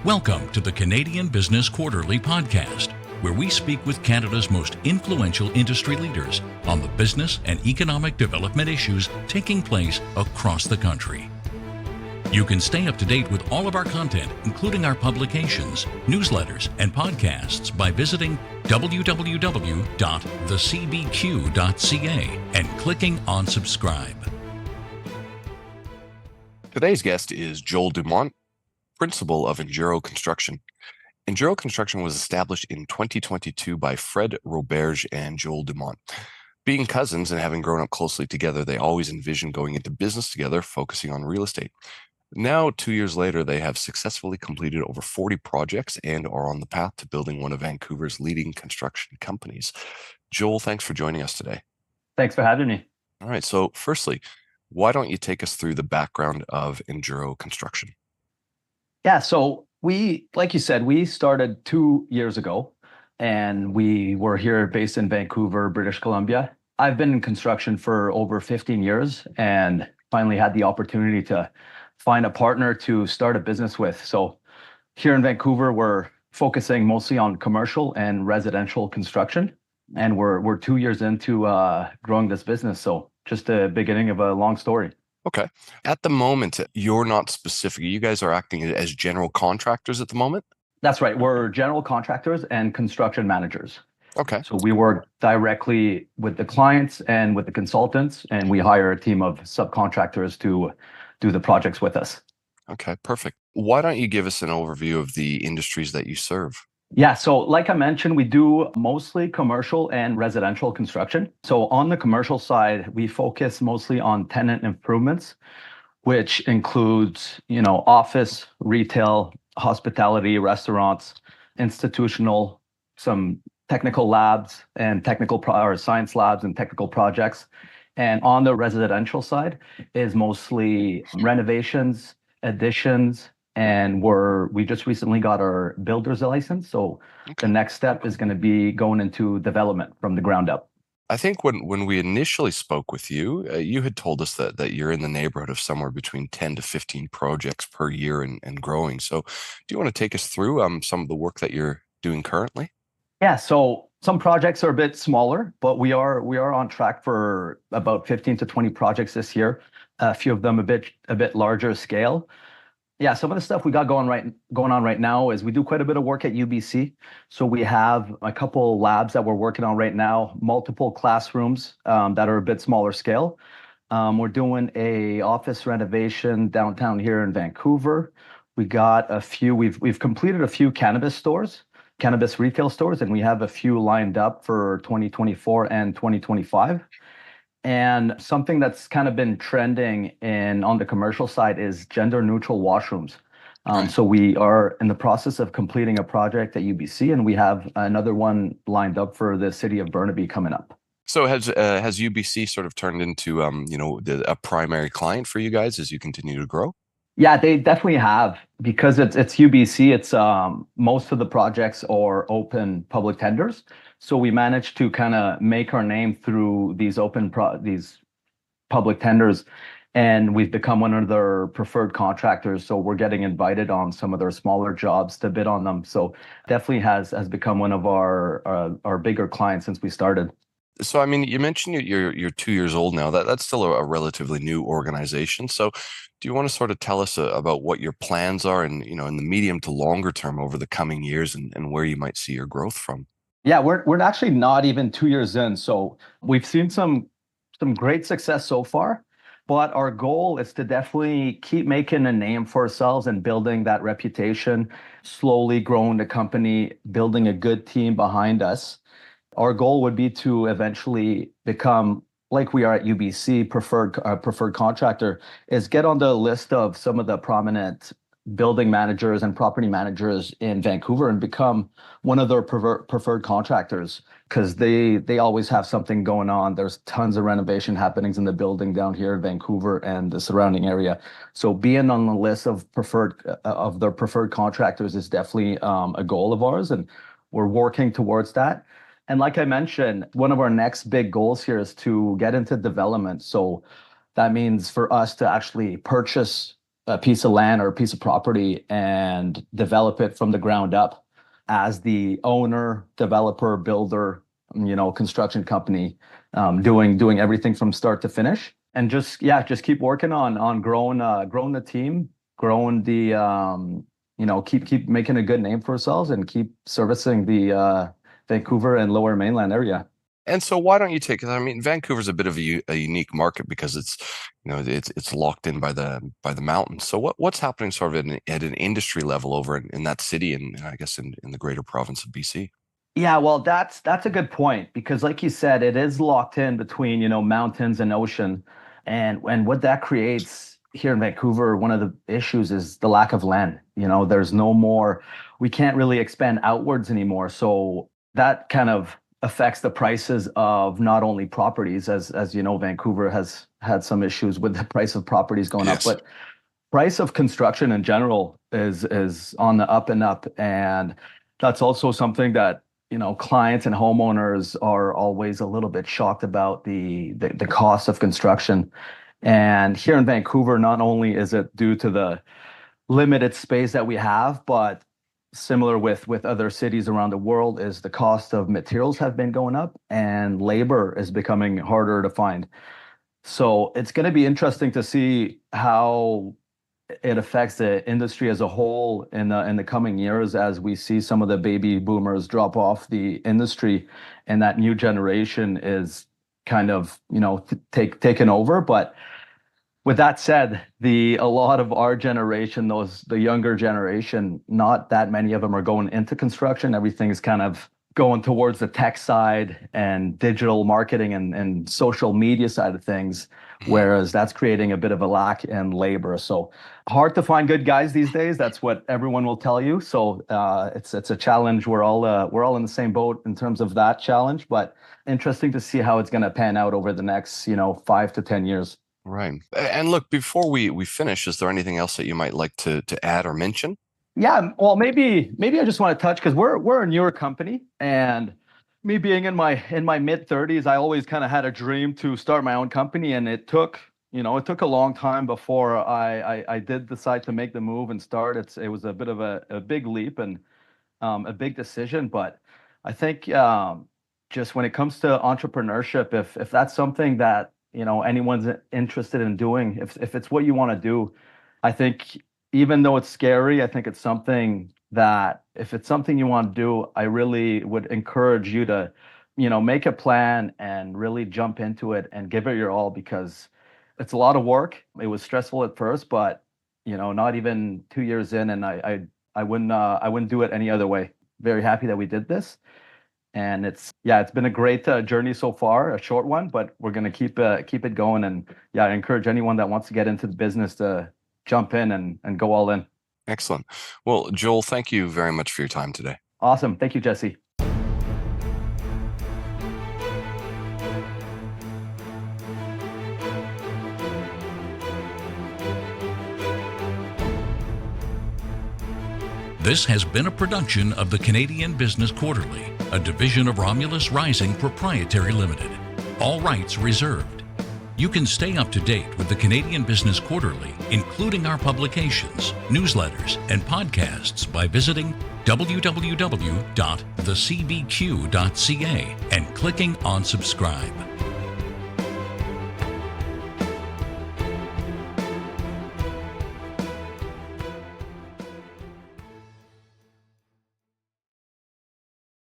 Welcome to the Canadian Business Quarterly podcast, where we speak with Canada's most influential industry leaders on the business and economic development issues taking place across the country. You can stay up to date with all of our content, including our publications, newsletters, and podcasts by visiting www.thecbq.ca and clicking on subscribe. Today's guest is Joel Dumont, Principal of Enduro Construction. Enduro Construction was established in 2022 by Fred Roberge and Joel Dumont. Being cousins and having grown up closely together, they always envisioned going into business together, focusing on real estate. Now, 2 years later, they have successfully completed over 40 projects and are on the path to building one of Vancouver's leading construction companies. Joel, thanks for joining us today. Thanks for having me. All right. So firstly, why don't you take us through the background of Enduro Construction? Yeah, so like you said, we started 2 years ago and we were here based in Vancouver, British Columbia. I've been in construction for over 15 years and finally had the opportunity to find a partner to start a business with. So here in Vancouver, we're focusing mostly on commercial and residential construction. And we're 2 years into growing this business. So just the beginning of a long story. Okay. At the moment, you're not specific. You guys are acting as general contractors at the moment? That's right. We're general contractors and construction managers. Okay. So we work directly with the clients and with the consultants, and we hire a team of subcontractors to do the projects with us. Okay, perfect. Why don't you give us an overview of the industries that you serve? Yeah, so like I mentioned, we do mostly commercial and residential construction. So on the commercial side, we focus mostly on tenant improvements, which includes, office, retail, hospitality, restaurants, institutional, some technical labs and science labs and technical projects. And on the residential side is mostly renovations, additions, and we just recently got our builder's license. So The next step is going to be going into development from the ground up. I think when we initially spoke with you, you had told us that you're in the neighborhood of somewhere between 10 to 15 projects per year and growing. So do you want to take us through some of the work that you're doing currently? Yeah, so some projects are a bit smaller, but we are on track for about 15 to 20 projects this year. A few of them a bit larger scale. Yeah, some of the stuff we got going on right now is we do quite a bit of work at UBC. So we have a couple labs that we're working on right now, multiple classrooms that are a bit smaller scale. We're doing a office renovation downtown here in Vancouver. We've completed a few cannabis retail stores, and we have a few lined up for 2024 and 2025. And something that's kind of been trending on the commercial side is gender neutral washrooms. So we are in the process of completing a project at UBC, and we have another one lined up for the city of Burnaby coming up. So has UBC sort of turned into a primary client for you guys as you continue to grow? Yeah, they definitely have, because it's UBC. It's most of the projects are open public tenders. So we managed to kind of make our name through these these public tenders, and we've become one of their preferred contractors. So we're getting invited on some of their smaller jobs to bid on them. So definitely has become one of our bigger clients since we started. So, I mean, you mentioned you're 2 years old now. That's still a relatively new organization. So do you want to sort of tell us about what your plans are and, in the medium to longer term over the coming years and where you might see your growth from? Yeah, we're actually not even 2 years in. So we've seen some great success so far, but our goal is to definitely keep making a name for ourselves and building that reputation, slowly growing the company, building a good team behind us. Our goal would be to eventually become, like we are at UBC, preferred contractor, is get on the list of some of the prominent building managers and property managers in Vancouver and become one of their preferred contractors, because they always have something going on. There's tons of renovation happenings in the building down here in Vancouver and the surrounding area. So being on the list of their preferred contractors is definitely a goal of ours, and we're working towards that. And like I mentioned, one of our next big goals here is to get into development. So that means for us to actually purchase a piece of land or a piece of property and develop it from the ground up as the owner, developer, builder, construction company, doing everything from start to finish, and just keep working on growing the team, growing the keep making a good name for ourselves, and keep servicing the Vancouver and Lower Mainland area. And so why don't you take it? I mean, Vancouver's a bit of a unique market because it's locked in by the mountains. So what's happening sort of at an industry level over in that city, and I guess in the greater province of BC? Yeah, well, that's a good point, because like you said, it is locked in between, mountains and ocean. And what that creates here in Vancouver, one of the issues is the lack of land. There's no more, we can't really expand outwards anymore. So that kind of affects the prices of not only properties, as Vancouver has had some issues with the price of properties going up, but price of construction in general is on the up and up. And that's also something that clients and homeowners are always a little bit shocked about, the cost of construction. And here in Vancouver, not only is it due to the limited space that we have, but similar with other cities around the world, is the cost of materials have been going up and labor is becoming harder to find. So it's going to be interesting to see how it affects the industry as a whole in the coming years, as we see some of the baby boomers drop off the industry and that new generation is kind of taken over. But with that said, a lot of our generation, the younger generation, not that many of them are going into construction. Everything is kind of going towards the tech side and digital marketing and social media side of things, whereas that's creating a bit of a lack in labor. So hard to find good guys these days. That's what everyone will tell you. So it's a challenge. We're all in the same boat in terms of that challenge, but interesting to see how it's going to pan out over the next 5 to 10 years. Right. And look, before we finish, is there anything else that you might like to add or mention? Yeah, well, maybe I just want to touch, because we're a newer company, and me being in my mid 30s, I always kind of had a dream to start my own company, and it took a long time before I did decide to make the move and start. It was a bit of a big leap and a big decision, but I think just when it comes to entrepreneurship, if that's something that anyone's interested in doing, if it's what you want to do, I think, even though it's scary, I think it's something that, if it's something you want to do, I really would encourage you to, make a plan and really jump into it and give it your all, because it's a lot of work. It was stressful at first, but not even 2 years in, and I wouldn't do it any other way. Very happy that we did this. And it's been a great journey so far, a short one, but we're going to keep it going. And I encourage anyone that wants to get into the business to jump in and go all in. Excellent. Well, Joel, thank you very much for your time today. Awesome. Thank you, Jesse. This has been a production of the Canadian Business Quarterly, a division of Romulus Rising Proprietary Limited. All rights reserved. You can stay up to date with the Canadian Business Quarterly, including our publications, newsletters, and podcasts by visiting www.thecbq.ca and clicking on subscribe.